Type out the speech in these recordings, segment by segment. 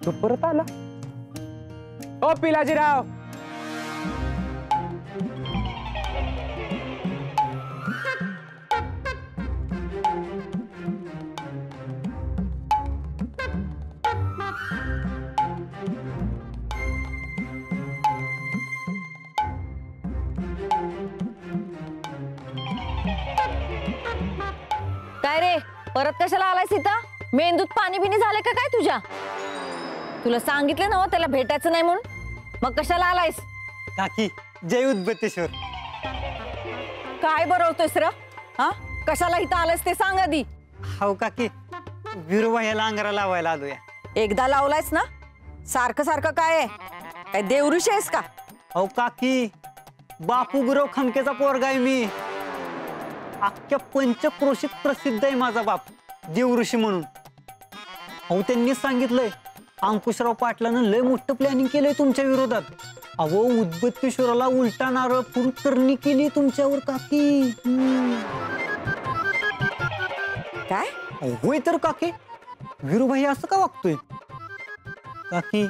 जो परत आला. ओ पिलाजीराव, काय रे, परत कशाला आलायस इथं? मेंदूत पाणी बिनी झाले का काय तुझ्या? तुला सांगितलं ना त्याला भेटायचं नाही म्हणून, मग कशाला आलायस? काकी जय उदबत्तेश्वर. काय बरवतोयस र? हा, कशाला इथं आलायस ते सांग आधी. हो काकी, विरुबाईला अंगारा लावायला आलोय. एकदा लावलायस ना, सारखं सारखं काय आहे? काय देवऋषी आहेस का? अहो काकी, बापू गुरव खमकेचा पोरगा आहे मी. अख्ख्या पंचक्रोशीत प्रसिद्ध आहे माझा बाप देवऋषी म्हणून. अहो त्यांनी सांगितलंय अंकुशराव पाटलानं लय मोठं प्लॅनिंग केलंय तुमच्या विरोधात. अहो उदबत्तेश्वराला उलटा नारळ फोडून करणी केली तुमच्यावर काकी. काय? होय तर काकी, विरुभाई असं का वागतोय? काकी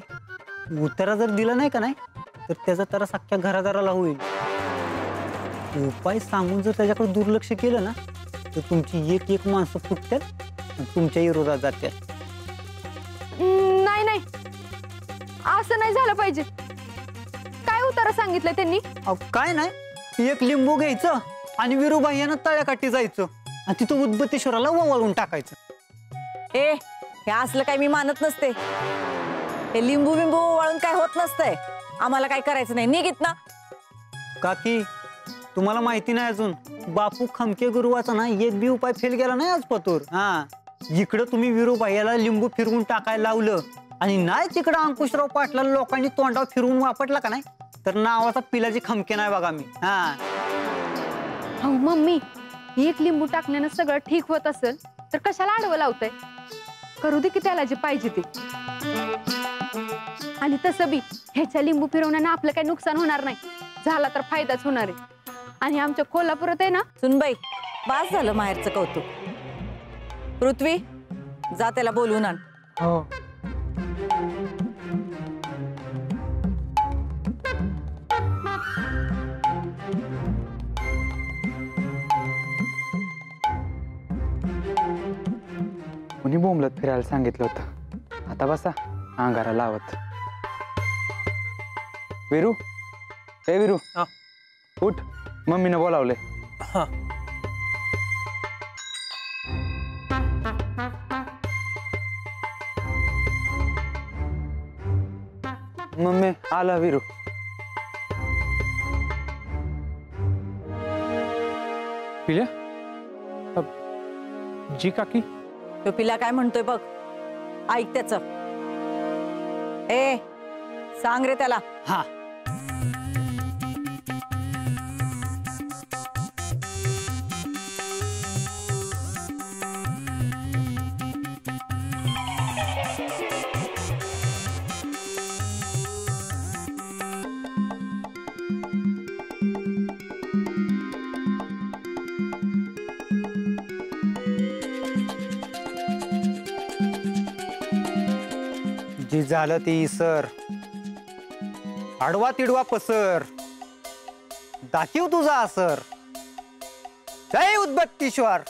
उतारा जर दिला नाही का नाही तर त्याचा त्रास अख्ख्या घरादाराला होईल. उपाय सांगून जर त्याच्याकडे दुर्लक्ष केलं ना तर तुमची एक एक माणसं फुटतात आणि तुमच्या विरोधात जातात. नाही नाही, असं नाही झालं पाहिजे. काय उतारा सांगितलं त्यांनी? काय नाही, एक लिंबू घ्यायचं आणि विरुबाई यांना तळ्याकाठी जायचं आणि तिथं उदबत्तेश्वराला ओवाळून टाकायचं. ए, हे असलं काय मी मानत नसते. हे लिंबू बिंबू वाळून काय होत नसतंय. आम्हाला काय करायचं नाही, निघित ना. काकी तुम्हाला माहिती नाही अजून, बापू खमके गुरुवाचा ना एक बी उपाय फेल गेला नाही आज पतोर. हा, इकडं तुम्ही विरुबाईला लिंबू फिरवून टाकायला लावलं आणि नाही तिकडं अंकुशराव पाटला लोकांनी तोंडावर फिरवून वापरला का नाही तर नावाचा पिलाजी खमके नाही बघा मी. हा हो मम्मी, एक लिंबू टाकण्यानं सगळं ठीक होत असेल तर कशाला आडवं लावतंय? करू दे की त्याला जे पाहिजे ते. आणि तसं बी ह्याच्या लिंबू फिरवण्यानं आपलं काही नुकसान होणार नाही, झाला तर फायदाच होणार आहे. आणि आमच्या कोल्हापुरात आहे ना. सुनबाई, बास झालं माहेरचं कौतुक. पृथ्वी, जा त्याला बोलवून आण. हो. कुणी बोंबलत फिरायला सांगितलं होतं. आता बसा अंगारा लावत. विरू, ए विरू, उठ, मम्मीनं बोलावले. मम्मी आला विरू. पिल्या, जी काकी. तो पिला काय म्हणतोय बघ, ऐक त्याच. ए, सांग रे त्याला. हा, जी झालं ती सर, आडवा तिडवा पसर, दाखीव तुझा असर. जय उदबत्तेश्वर.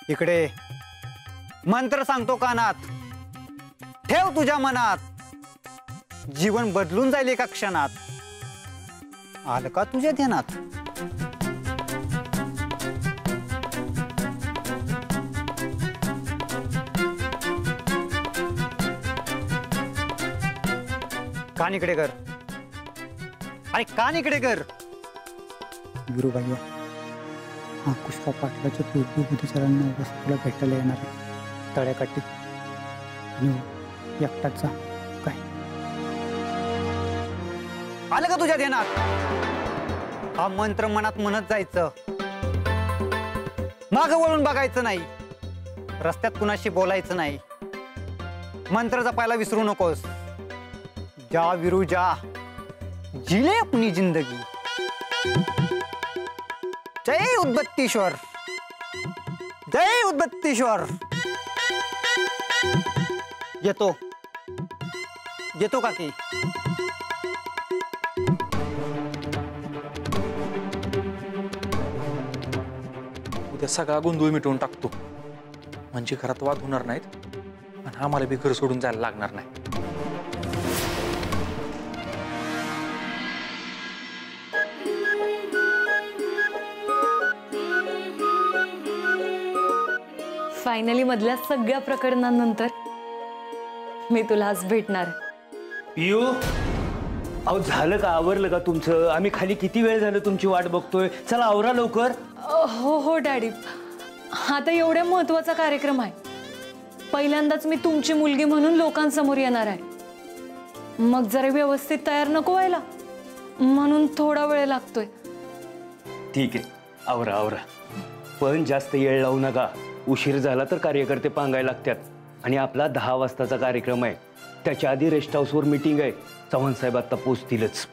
इकडे मंत्र सांगतो कानात, ठेव तुझ्या मनात, जीवन बदलून जाईल एका क्षणात. आलं का तुझ्या ध्यानात? कान इकडे कर, अरे कान इकडे कर. गुरुबाई, अंकुशराव पाटलाच्या दुर्बुद्धीचारांना तुला भेटायला येणार आहे तळ्याकाठी. एकटाच जा. काय आलं का तुझ्या ध्यानात? हा मंत्र मनात म्हणत जायचं, मागं वळून बघायचं नाही, रस्त्यात कुणाशी बोलायचं नाही. मंत्र जपायला विसरू नकोस. जा विरू जा, जिले अपनी जिंदगी. जय उदबत्तेश्वर. जय उदबत्तीश्वर. येतो येतो काकी. उद्या सगळा गोंधळ मिटवून टाकतो म्हणजे घरात वाद होणार नाहीत आणि आम्हाला बी घर सोडून जायला लागणार नाही. फायनली मधल्या सगळ्या प्रकरणांनंतर मी तुला आज भेटणार आहे. पियू, अहो झालं का? आवरलं का तुमचं? आम्ही खाली किती वेळ झालं तुमची वाट बघतोय. चला आवरा लवकर. हो हो डॅडी, आता एवढ्या महत्वाचा कार्यक्रम आहे. पहिल्यांदाच मी तुमची मुलगी म्हणून लोकांसमोर येणार आहे. मग जरा व्यवस्थित तयार नको व्हायला म्हणून थोडा वेळ लागतोय. ठीक आहे, आवरा आवरा. पण जास्त येळ लावू नका. उशीर झाला तर कार्यकर्ते पांगायला लागतात. आणि आपला 10 वाजताचा कार्यक्रम आहे. त्याच्या आधी रेस्ट हाऊसवर मीटिंग आहे. चव्हाण साहेब आता पोचतीलच.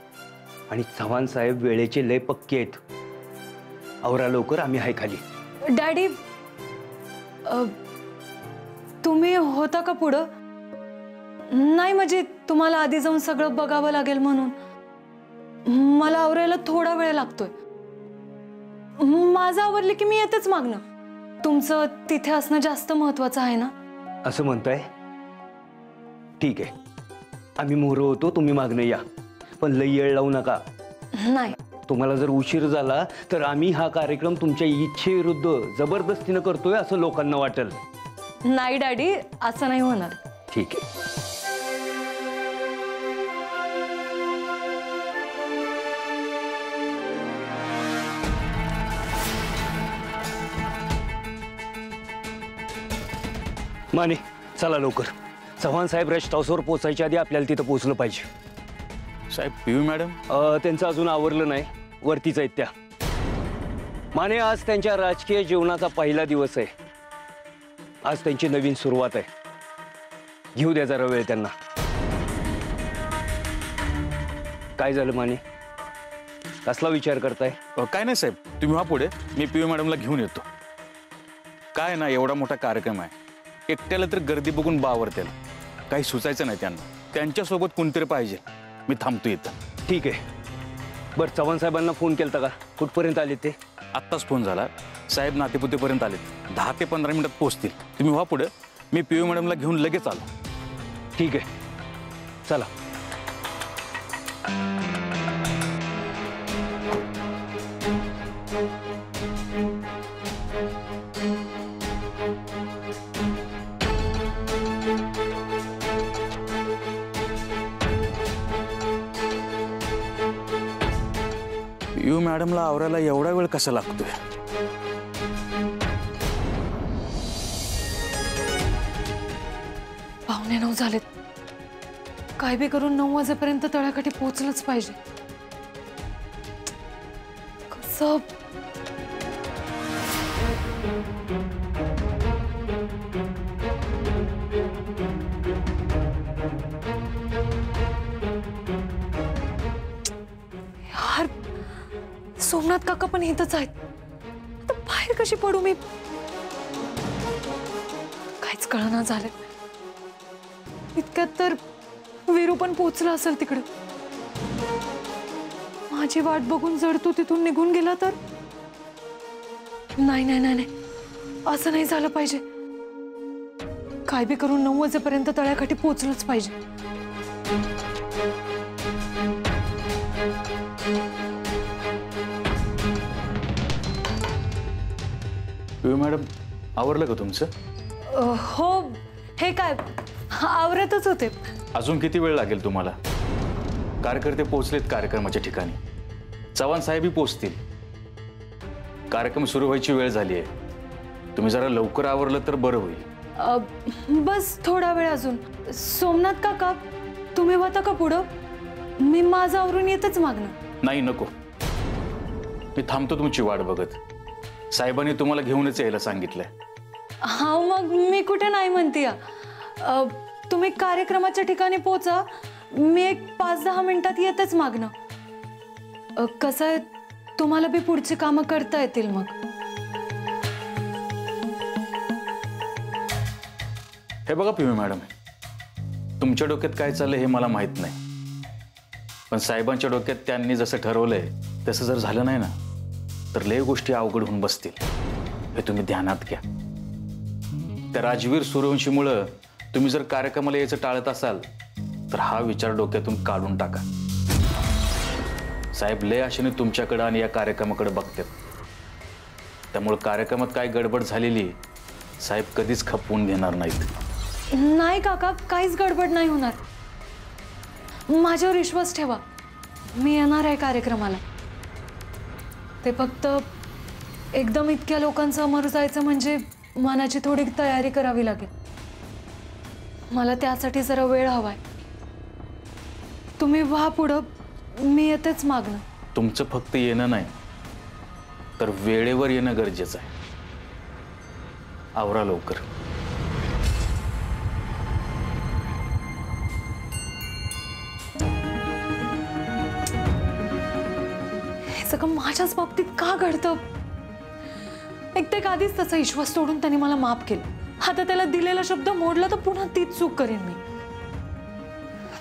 आणि चव्हाण साहेब वेळेचे लय पक्के आहेत. आवरा लवकर, आम्ही आहे खाली. डॅडी, तुम्ही होता का पुढं? नाही म्हणजे तुम्हाला आधी जाऊन सगळं बघावं लागेल म्हणून. मला आवरायला थोडा वेळ लागतोय. माझं आवरलं की मी येतेच मागणं. तुमचं तिथे असणं जास्त महत्वाचं आहे ना? असं म्हणताय? ठीक आहे, आम्ही मोहर होतो, तुम्ही मागणं या. पण लई येळ लावू नका. नाही. तुम्हाला जर उशीर झाला तर आम्ही हा कार्यक्रम तुमच्या इच्छेविरुद्ध जबरदस्तीनं करतोय असं लोकांना वाटेल. नाही डॅडी, असं नाही होणार. ठीक आहे. माने, चला लवकर. चव्हाण साहेब रेस्ट हाऊसवर पोचायच्या आधी आपल्याला तिथं पोहोचलं पाहिजे. साहेब, पियू मॅडम त्यांचं अजून आवरलं नाही, वरतीच आहेत त्या. माने, आज त्यांच्या राजकीय जीवनाचा पहिला दिवस आहे. आज त्यांची नवीन सुरुवात आहे. घेऊ द्या जरा वेळ त्यांना. काय झालं माने? कसला विचार करताय? काय नाही साहेब, तुम्ही व्हा पुढे, मी पियू मॅडमला घेऊन येतो. काय ना, एवढा मोठा कार्यक्रम आहे. एकट्याला तर गर्दी बघून बावरतेल. काही सुचायचं नाही त्यांना. त्यांच्यासोबत कोणतरी पाहिजे. मी थांबतो इथं. ठीक आहे. बरं, चव्हाण साहेबांना फोन केलता का? कुठपर्यंत आले ते? आत्ताच फोन झाला. साहेब नातेपुतेपर्यंत आलेत. 10 ते 15 मिनिटात पोहोचतील. तुम्ही व्हा पुढे, मी पियू मॅडमला घेऊन लगेच आलो. ठीक आहे, चला. पियू मॅडमला आवरायला एवढा वेळ कसा लागतोय? पावणे 9 झालेत. काय बी करून 9 वाजेपर्यंत तळ्याकाठी पोहोचलंच पाहिजे. कसं? यार, सोमनाथ काका पण इथंच आहेत. आता बाहेर कशी पडू मी? काहीच कळना झालं. इतक्यात तर वीरू पण पोचला असेल तिकडे. माझी वाट बघून जर तू तिथून निघून गेला तर? नाही नाही नाही नाही, असं नाही झालं पाहिजे. काय बी करून 9 वाजेपर्यंत तळ्याकाठी पोचलंच पाहिजे. पियू मॅडम, आवरलं का तुमचं? हो. हे काय, आवरतच होते. अजून किती वेळ लागेल तुम्हाला? कार्यकर्ते पोहोचलेत कार्यक्रमाच्या ठिकाणी. चव्हाण साहेबही पोहोचतील. कार्यक्रम सुरू व्हायची वेळ झाली आहे. तुम्ही जरा लवकर आवरलं तर बरं होईल. बस थोडा वेळ अजून. सोमनाथ काका, तुम्ही होता का पुढं? मी माझं आवरून येतच मागणं. नाही, नको. मी थांबतो तुमची वाट बघत. साहेबांनी तुम्हाला घेऊनच यायला सांगितलंय. हा, मग मी कुठे नाही म्हणते. तुम्ही कार्यक्रमाच्या ठिकाणी पोचा. मी एक 5-10 मिनिटात येतच मागणं. कसं आहे, तुम्हाला बी पुढची कामं करता येतील. मग हे बघा पिमी मॅडम, तुमच्या डोक्यात काय चाललंय हे मला माहित नाही, पण साहेबांच्या डोक्यात त्यांनी जसं ठरवलंय तसं जर झालं नाही ना तर लय गोष्टी अवघड होऊन बसतील, हे तुम्ही ध्यानात घ्या. त्या राजवीर सूर्यवंशीमुळं तुम्ही जर कार्यक्रमाला यायचं टाळत असाल तर हा विचार डोक्यातून काढून टाका. साहेब लय आशेने तुमच्याकडे आणि या कार्यक्रमाकडे बघतात, त्यामुळे कार्यक्रमात काय गडबड झालेली साहेब कधीच खपवून घेणार नाहीत. नाही काका, काहीच गडबड नाही होणार. माझ्यावर विश्वास ठेवा, मी येणार आहे कार्यक्रमाला. ते फक्त एकदम इतक्या लोकांसमोर जायचं म्हणजे मनाची थोडी तयारी करावी लागेल. मला त्यासाठी जरा वेळ हवाय. तुम्ही व्हा पुढं, मी येतेच मागणं. तुमचं फक्त येणं नाही तर वेळेवर येणं गरजेचं आहे. आवरा लवकर. हे सगळं माझ्याच बाबतीत का घडतं? एक आधीच त्याचा विश्वास तोडून त्याने मला माफ केलं. आता त्याला दिलेला शब्द मोडला तर पुन्हा तीच चूक करेन मी.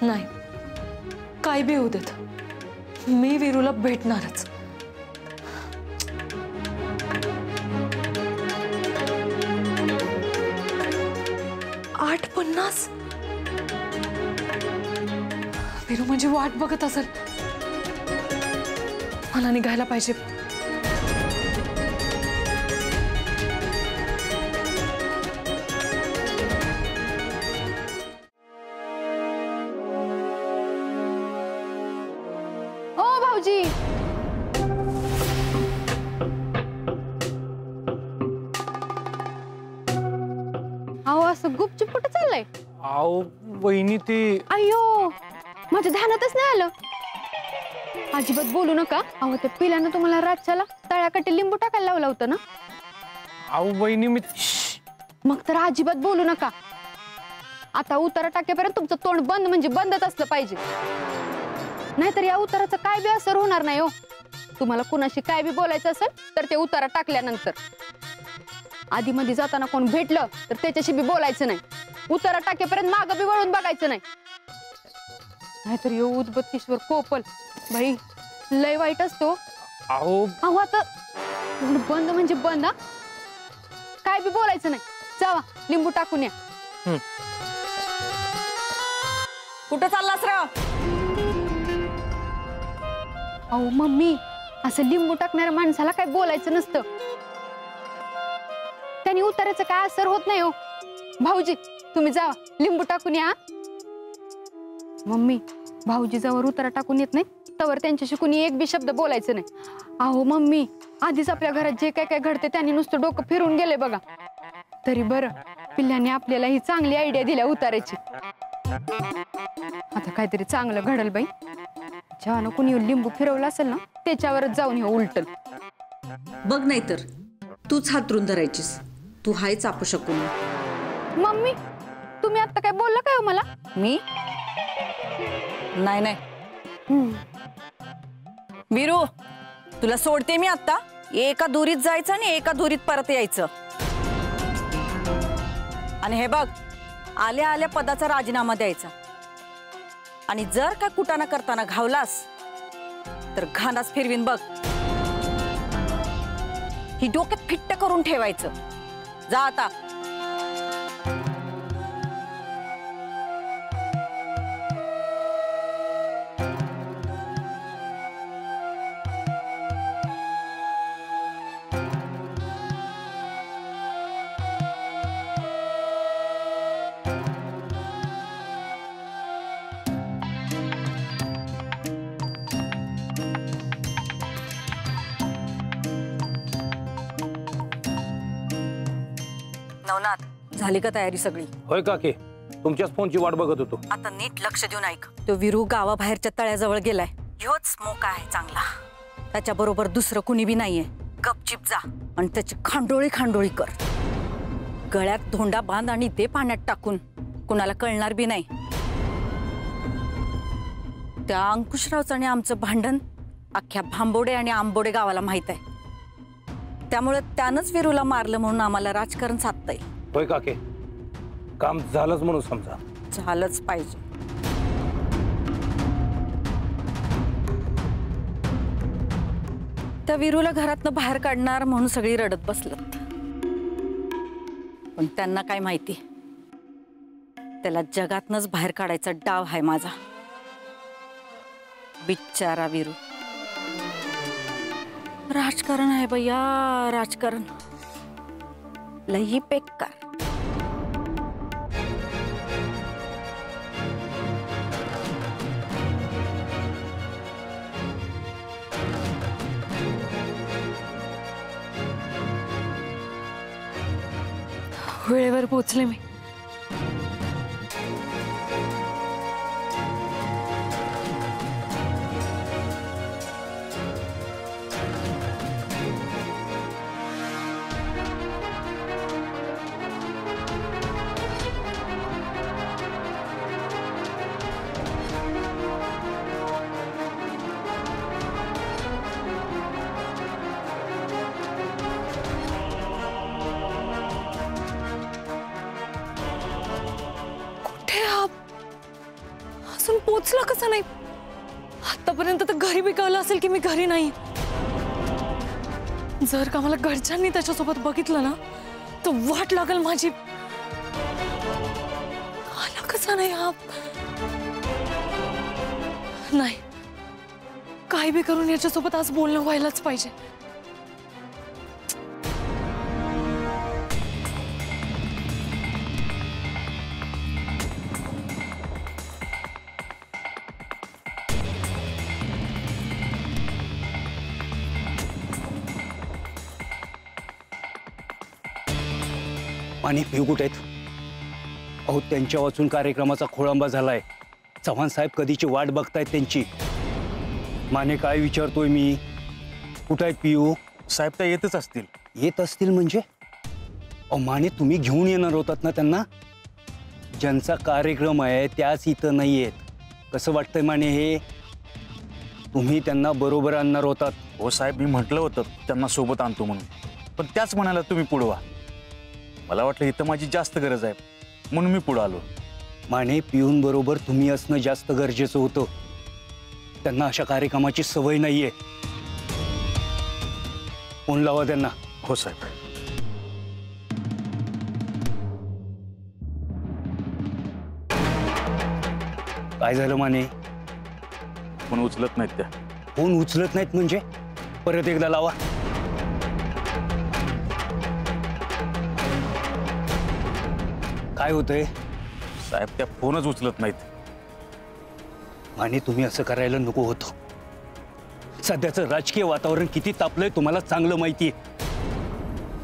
नाही, काय बी होऊ देत, मी वीरूला भेटणारच. $8.50 वीरू म्हणजे वाट बघत असेल. मला निघायला पाहिजे. ओ भाऊजी, अहो असं गुपचूप कुठं चाललंय? अहो वहिनी ते अयो, माझ्या ध्यानातच नाही आलं. अजिबात बोलू नका. अहो त्या पिल्यानं तुम्हाला रातच्याला तळ्याकाठी लिंबू टाकायला लावला होता ना? अहो वहिनी मी मग तर अजिबात बोलू नका. आता उतारा टाकेपर्यंत तुमचं तोंड बंद म्हणजे बंदच असलं पाहिजे, नाहीतर या उताराचा काय बी असर होणार नाही. हो, तुम्हाला कुणाशी काय बी बोलायचं असेल तर ते उतारा टाकल्यानंतर. आधी मध्ये जाताना कोण भेटलं तर त्याच्याशी बी बोलायचं नाही. उतारा टाकेपर्यंत मागं बी वळून बघायचं नाही, नाहीतर यो उदबत्तीश्वर कोपल बाई लय वाईट असतो. अहो अहो आता बंद म्हणजे बंद. हा, काय बी बोलायचं नाही. जावा लिंबू टाकून या. कुठं चाललास रा? अहो मम्मी, असं लिंबू टाकणाऱ्या माणसाला काय बोलायचं नसतं. त्यांनी उताराचं काय असर होत नाही. हो भाऊजी, तुम्ही जावा लिंबू टाकून या. मम्मी, भाऊजी जवळ उतारा टाकून येत नाही तवर त्यांच्याशी कुणी एक बी शब्द बोलायचं नाही. अहो मम्मी, आधीच आपल्या घरात जे काय काय घडते त्यांनी नुसतं डोकं फिरून गेले बघा. तरी बरं पिल्ल्याने आपल्याला ही चांगली आयडिया दिल्या उताराची. आता काहीतरी चांगलं घडल बाई. जेव्हा कुणी लिंबू फिरवलं असेल ना त्याच्यावरच जाऊन हे उलटल. बघ, नाही तर तूच हातरून धरायचीस. तू हायच आपू शकून. मम्मी, तुम्ही आता काय बोलला काय हो मला? मी नाही. वीरू, तुला सोडते मी आता. एका दुरीत जायचं आणि एका दुरीत परत यायचं. आणि हे बघ, आल्या आल्या पदाचा राजीनामा द्यायचा. आणि जर का कुटाणा करताना घावलास तर घाणास फिरवीन बघ. ही डोक्यात फिट्ट करून ठेवायचं. जा आता. नवनाथ, झाली का तयारी सगळी? होय काकी, तुमच्याच फोनची वाट बघत होतो. आता नीट लक्ष देऊन ऐक. तो वीरू गावाबाहेरच्या तळ्याजवळ गेलाय. ह्योच मोका आहे चांगला. त्याच्याबरोबर दुसरं कुणी बी नाहीये. गपचिप जा आणि त्याची खांडोळी खांडोळी कर. गळ्यात धोंडा बांध आणि ते पाण्यात टाकून. कुणाला कळणार बी नाही. त्या अंकुशरावचं आणि आमचं भांडण अख्ख्या भांबोडे आणि आंबोडे गावाला माहित आहे. त्यामुळे त्यानंच वीरूला मारलं म्हणून आम्हाला राजकारण साधता येईल. होय काके, काम झालंच म्हणून समजा. झालंच पाहिजे. त्या वीरूला घरातनं बाहेर काढणार म्हणून सगळी रडत बसलत. पण त्यांना काय माहिती, त्याला जगातनच बाहेर काढायचा डाव आहे माझा. बिचारा वीरू. राजकारण आहे भैया, राजकारण लई बेकार. वेळेवर पोचले मी. अजून पोचला कसा नाही? आतापर्यंत तर घरी बी कळलं असेल की मी घरी नाही. जर का मला घरच्यांनी त्याच्यासोबत बघितलं ना तर वाट लागल माझी. आला कसा नाही हा? नाही, काय बी करून याच्यासोबत आज बोलणं व्हायलाच पाहिजे. आणि पिऊ कुठे आहेत? अहो, त्यांच्या वाचून कार्यक्रमाचा खोळंबा झालाय. चव्हाण साहेब कधीची वाट बघतायत त्यांची. माने काय विचारतोय मी, कुठे आहेत पिऊ? साहेब त्या येतच असतील. येत असतील म्हणजे? अहो माने, तुम्ही घेऊन येणार होतात ना त्यांना? ज्यांचा कार्यक्रम आहे त्याच इथं नाही आहेत. कसं वाटतंय माने हे? तुम्ही त्यांना बरोबर आणणार होतात. हो साहेब, मी म्हटलं होतं त्यांना सोबत आणतो म्हणून, पण त्याच म्हणाला तुम्ही पुढवा. मला वाटलं इथं माझी जास्त गरज आहे म्हणून मी पुढे आलो. माने, पिऊन बरोबर तुम्ही असणं जास्त गरजेचं होतं. त्यांना अशा कार्यक्रमाची सवय नाहीये. फोन लावा त्यांना. हो साहेब. काय झालं माने? पण उचलत नाहीत त्या. फोन उचलत नाहीत म्हणजे? परत एकदा लावा. काय होतंय? साहेब त्या फोनच उचलत नाहीत. आणि तुम्ही असं करायला नको होतं. सध्याचं राजकीय वातावरण किती तापलंय तुम्हाला चांगलं माहितीये.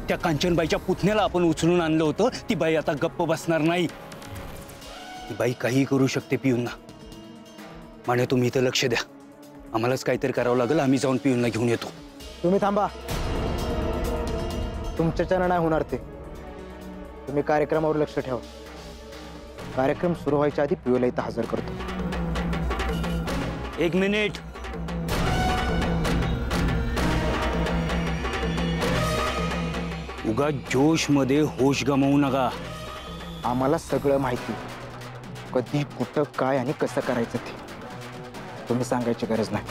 त्या कांचनबाईच्या पुतण्याला आपण उचलून आणलं होतं. ती बाई आता गप्प बसणार नाही. ती बाई काही करू शकते पिऊंना. माने, तुम्ही इथं लक्ष द्या. आम्हालाच काहीतरी करावं लागेल. आम्ही जाऊन पिऊंना घेऊन येतो. तुम्ही थांबा. तुमच्याच्यानं नाही होणार ते. तुम्ही कार्यक्रमावर लक्ष ठेवा. कार्यक्रम सुरू व्हायच्या आधी पिऊला इथं हजर करतो. 1 मिनिट. उगा जोश मध्ये होश गमावू नका. आम्हाला सगळं माहिती, कधी कुठं काय आणि कसं करायचं ते. तुम्ही सांगायची गरज नाही.